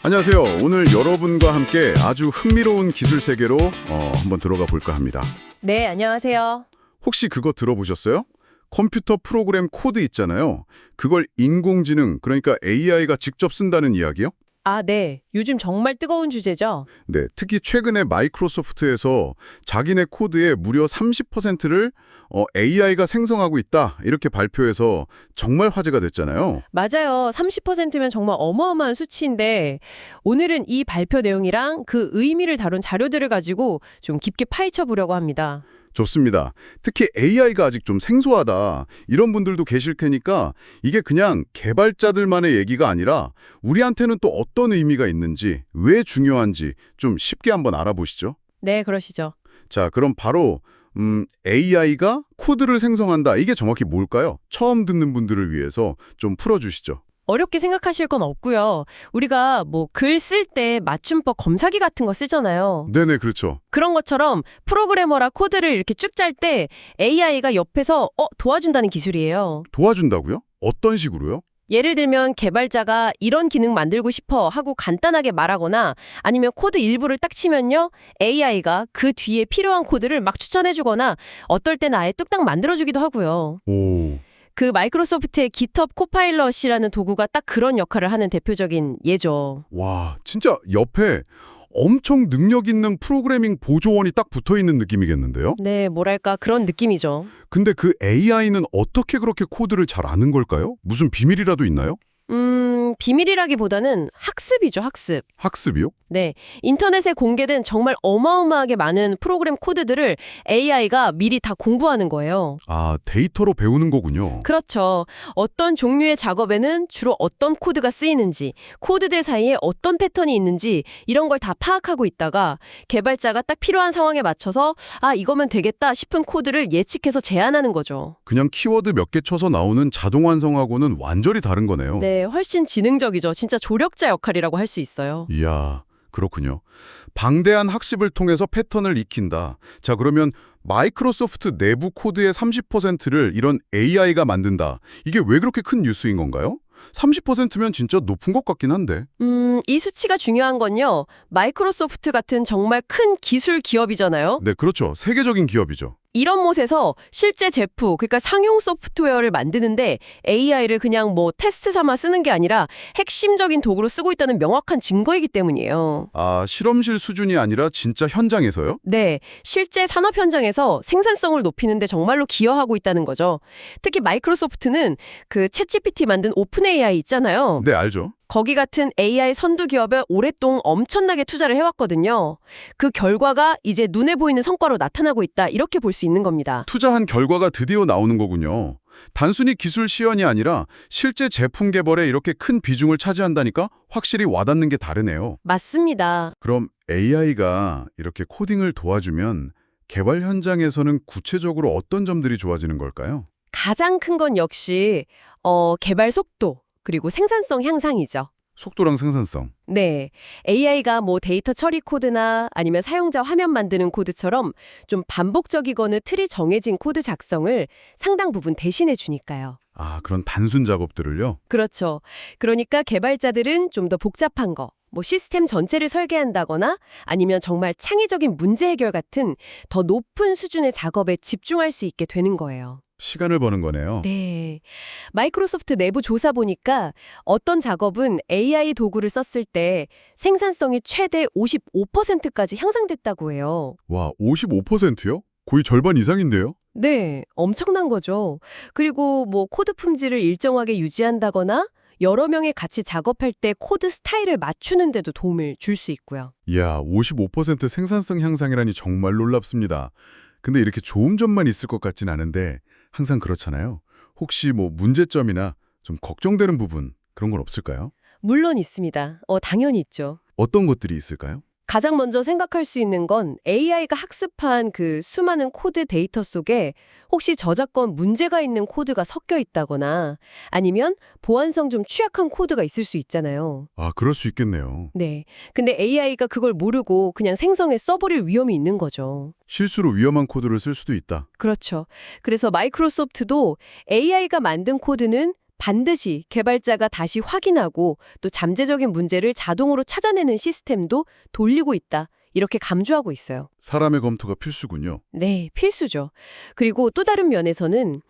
안녕하세요. 오늘 여러분과 함께 아주 흥미로운 기술 세계로 한번 들어가 볼까 합니다. 네, 안녕하세요. 혹시 그거 들어보셨어요? 컴퓨터 프로그램 코드 있잖아요. 그걸 인공지능, 그러니까 AI가 직접 쓴다는 이야기요? 아, 네. 요즘 정말 뜨거운 주제죠? 네, 특히 최근에 마이크로소프트에서 자기네 코드의 무려 30%를 AI가 생성하고 있다 이렇게 발표해서 정말 화제가 됐잖아요. 맞아요. 30%면 정말 어마어마한 수치인데 오늘은 이 발표 내용이랑 그 의미를 다룬 자료들을 가지고 좀 깊게 파헤쳐 보려고 합니다. 좋습니다. 특히 AI가 아직 좀 생소하다 이런 분들도 계실 테니까 이게 그냥 개발자들만의 얘기가 아니라 우리한테는 또 어떤 의미가 있는지, 왜 중요한지 좀 쉽게 한번 알아보시죠. 네, 그러시죠. 자, 그럼 바로 AI가 코드를 생성한다. 이게 정확히 뭘까요? 처음 듣는 분들을 위해서 좀 풀어주시죠. 어렵게 생각하실 건 없고요. 우리가 뭐 글 쓸 때 맞춤법 검사기 같은 거 쓰잖아요. 네네, 그렇죠. 그런 것처럼 프로그래머라 코드를 이렇게 쭉 짤 때 AI가 옆에서 도와준다는 기술이에요. 도와준다고요? 어떤 식으로요? 예를 들면 개발자가 이런 기능 만들고 싶어 하고 간단하게 말하거나 아니면 코드 일부를 딱 치면요. AI가 그 뒤에 필요한 코드를 막 추천해주거나 어떨 땐 아예 뚝딱 만들어주기도 하고요. 오, 그 마이크로소프트의 GitHub 코파일럿이라는 도구가 딱 그런 역할을 하는 대표적인 예죠. 와, 진짜 옆에 엄청 능력 있는 프로그래밍 보조원이 딱 붙어있는 느낌이겠는데요? 네, 뭐랄까 그런 느낌이죠. 근데 그 AI는 어떻게 그렇게 코드를 잘 아는 걸까요? 무슨 비밀이라도 있나요? 비밀이라기보다는 학습이죠, 학습. 학습이요? 네, 인터넷에 공개된 정말 어마어마하게 많은 프로그램 코드들을 AI가 미리 다 공부하는 거예요. 아, 데이터로 배우는 거군요. 그렇죠. 어떤 종류의 작업에는 주로 어떤 코드가 쓰이는지, 코드들 사이에 어떤 패턴이 있는지 이런 걸 다 파악하고 있다가 개발자가 딱 필요한 상황에 맞춰서 이거면 되겠다 싶은 코드를 예측해서 제안하는 거죠. 그냥 키워드 몇 개 쳐서 나오는 자동 완성하고는 완전히 다른 거네요. 네, 훨씬 지능적이죠. 진짜 조력자 역할이라고 할 수 있어요. 이야, 그렇군요. 방대한 학습을 통해서 패턴을 익힌다. 자, 그러면 마이크로소프트 내부 코드의 30%를 이런 AI가 만든다. 이게 왜 그렇게 큰 뉴스인 건가요? 30%면 진짜 높은 것 같긴 한데. 이 수치가 중요한 건요. 마이크로소프트 같은 정말 큰 기술 기업이잖아요. 네, 그렇죠. 세계적인 기업이죠. 이런 못에서 실제 제품, 그러니까 상용 소프트웨어를 만드는데 AI를 그냥 뭐 테스트 삼아 쓰는 게 아니라 핵심적인 도구로 쓰고 있다는 명확한 증거이기 때문이에요. 아, 실험실 수준이 아니라 진짜 현장에서요? 네, 실제 산업 현장에서 생산성을 높이는 데 정말로 기여하고 있다는 거죠. 특히 마이크로소프트는 그 챗GPT 만든 오픈 AI 있잖아요. 네, 알죠. 거기 같은 AI 선두 기업에 오랫동안 엄청나게 투자를 해왔거든요. 그 결과가 이제 눈에 보이는 성과로 나타나고 있다. 이렇게 볼 수 있는 겁니다. 투자한 결과가 드디어 나오는 거군요. 단순히 기술 시연이 아니라 실제 제품 개발에 이렇게 큰 비중을 차지한다니까 확실히 와닿는 게 다르네요. 맞습니다. 그럼 AI가 이렇게 코딩을 도와주면 개발 현장에서는 구체적으로 어떤 점들이 좋아지는 걸까요? 가장 큰 건 역시 개발 속도 그리고 생산성 향상이죠. 속도랑 생산성. 네, AI가 뭐 데이터 처리 코드나 아니면 사용자 화면 만드는 코드처럼 좀 반복적이거나 틀이 정해진 코드 작성을 상당 부분 대신해 주니까요. 아, 그런 단순 작업들을요? 그렇죠. 그러니까 개발자들은 좀 더 복잡한 거, 뭐 시스템 전체를 설계한다거나 아니면 정말 창의적인 문제 해결 같은 더 높은 수준의 작업에 집중할 수 있게 되는 거예요. 시간을 버는 거네요. 네. 마이크로소프트 내부 조사 보니까 어떤 작업은 AI 도구를 썼을 때 생산성이 최대 55%까지 향상됐다고 해요. 와, 55%요? 거의 절반 이상인데요? 네, 엄청난 거죠. 그리고 뭐 코드 품질을 일정하게 유지한다거나 여러 명이 같이 작업할 때 코드 스타일을 맞추는 데도 도움을 줄 수 있고요. 이야, 55% 생산성 향상이라니 정말 놀랍습니다. 근데 이렇게 좋은 점만 있을 것 같진 않은데 항상 그렇잖아요. 혹시 뭐 문제점이나 좀 걱정되는 부분 그런 건 없을까요? 물론 있습니다. 당연히 있죠. 어떤 것들이 있을까요? 가장 먼저 생각할 수 있는 건 AI가 학습한 그 수많은 코드 데이터 속에 혹시 저작권 문제가 있는 코드가 섞여 있다거나 아니면 보안성 좀 취약한 코드가 있을 수 있잖아요. 아, 그럴 수 있겠네요. 네. 근데 AI가 그걸 모르고 그냥 생성해 써버릴 위험이 있는 거죠. 실수로 위험한 코드를 쓸 수도 있다. 그렇죠. 그래서 마이크로소프트도 AI가 만든 코드는 반드시 개발자가 다시 확인하고 또 잠재적인 문제를 자동으로 찾아내는 시스템도 돌리고 있다. 이렇게 감주하고 있어요. 사람의 검토가 필수군요. 네, 필수죠. 그리고 또 다른 면에서는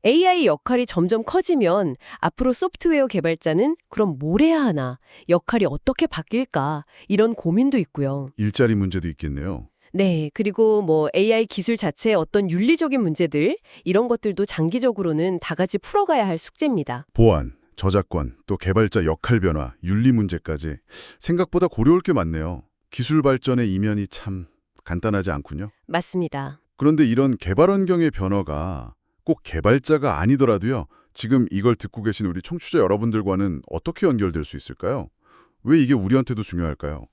AI 역할이 점점 커지면 앞으로 소프트웨어 개발자는 그럼 뭘 해야 하나, 역할이 어떻게 바뀔까, 이런 고민도 있고요. 일자리 문제도 있겠네요. 네, 그리고 뭐 AI 기술 자체의 어떤 윤리적인 문제들, 이런 것들도 장기적으로는 다 같이 풀어가야 할 숙제입니다. 보안, 저작권, 또 개발자 역할 변화, 윤리 문제까지 생각보다 고려할 게 많네요. 기술 발전의 이면이 참 간단하지 않군요. 맞습니다. 그런데 이런 개발 환경의 변화가 꼭 개발자가 아니더라도요. 지금 이걸 듣고 계신 우리 청취자 여러분들과는 어떻게 연결될 수 있을까요? 왜 이게 우리한테도 중요할까요?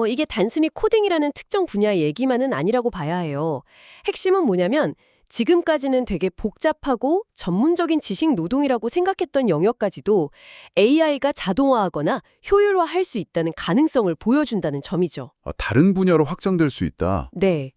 이게 단순히 코딩이라는 특정 분야 얘기만은 아니라고 봐야 해요. 핵심은 뭐냐면 지금까지는 되게 복잡하고 전문적인 지식 노동이라고 생각했던 영역까지도 AI가 자동화하거나 효율화할 수 있다는 가능성을 보여준다는 점이죠. 다른 분야로 확장될 수 있다. 네.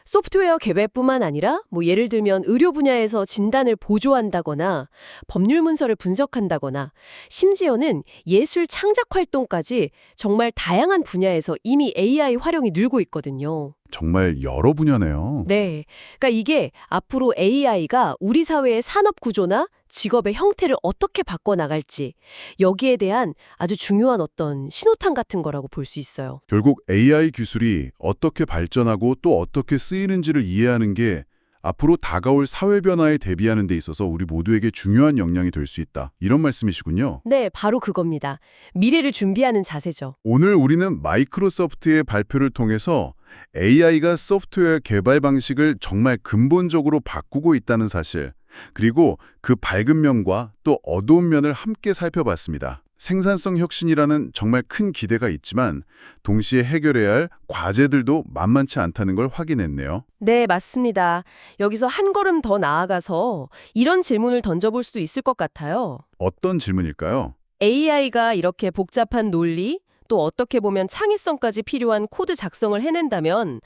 소프트웨어 개발뿐만 아니라 예를 들면 의료 분야에서 진단을 보조한다거나 법률 문서를 분석한다거나 심지어는 예술 창작 활동까지 정말 다양한 분야에서 이미 AI 활용이 늘고 있거든요. 정말 여러 분야네요. 네. 그러니까 이게 앞으로 AI가 우리 사회의 산업 구조나 직업의 형태를 어떻게 바꿔나갈지 여기에 대한 아주 중요한 어떤 신호탄 같은 거라고 볼 수 있어요. 결국 AI 기술이 어떻게 발전하고 또 어떻게 쓰이는지를 이해하는 게 앞으로 다가올 사회 변화에 대비하는 데 있어서 우리 모두에게 중요한 역량이 될 수 있다. 이런 말씀이시군요. 네, 바로 그겁니다. 미래를 준비하는 자세죠. 오늘 우리는 마이크로소프트의 발표를 통해서 AI가 소프트웨어 개발 방식을 정말 근본적으로 바꾸고 있다는 사실, 그리고 그 밝은 면과 또 어두운 면을 함께 살펴봤습니다. 생산성 혁신이라는 정말 큰 기대가 있지만 동시에 해결해야 할 과제들도 만만치 않다는 걸 확인했네요. 네, 맞습니다. 여기서 한 걸음 더 나아가서 이런 질문을 던져볼 수도 있을 것 같아요. 어떤 질문일까요? AI가 이렇게 복잡한 논리, 또 어떻게 보면 창의성까지 필요한 코드 작성을 해낸다면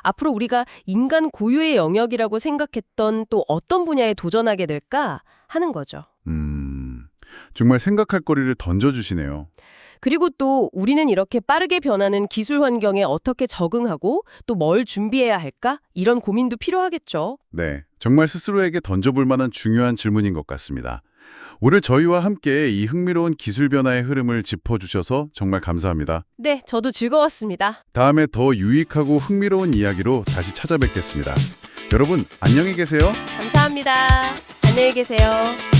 앞으로 우리가 인간 고유의 영역이라고 생각했던 또 어떤 분야에 도전하게 될까 하는 거죠. 정말 생각할 거리를 던져주시네요. 그리고 또 우리는 이렇게 빠르게 변하는 기술 환경에 어떻게 적응하고 또 뭘 준비해야 할까? 이런 고민도 필요하겠죠. 네, 정말 스스로에게 던져볼 만한 중요한 질문인 것 같습니다. 오늘 저희와 함께 이 흥미로운 기술 변화의 흐름을 짚어주셔서 정말 감사합니다. 네, 저도 즐거웠습니다. 다음에 더 유익하고 흥미로운 이야기로 다시 찾아뵙겠습니다. 여러분, 안녕히 계세요. 감사합니다. 안녕히 계세요.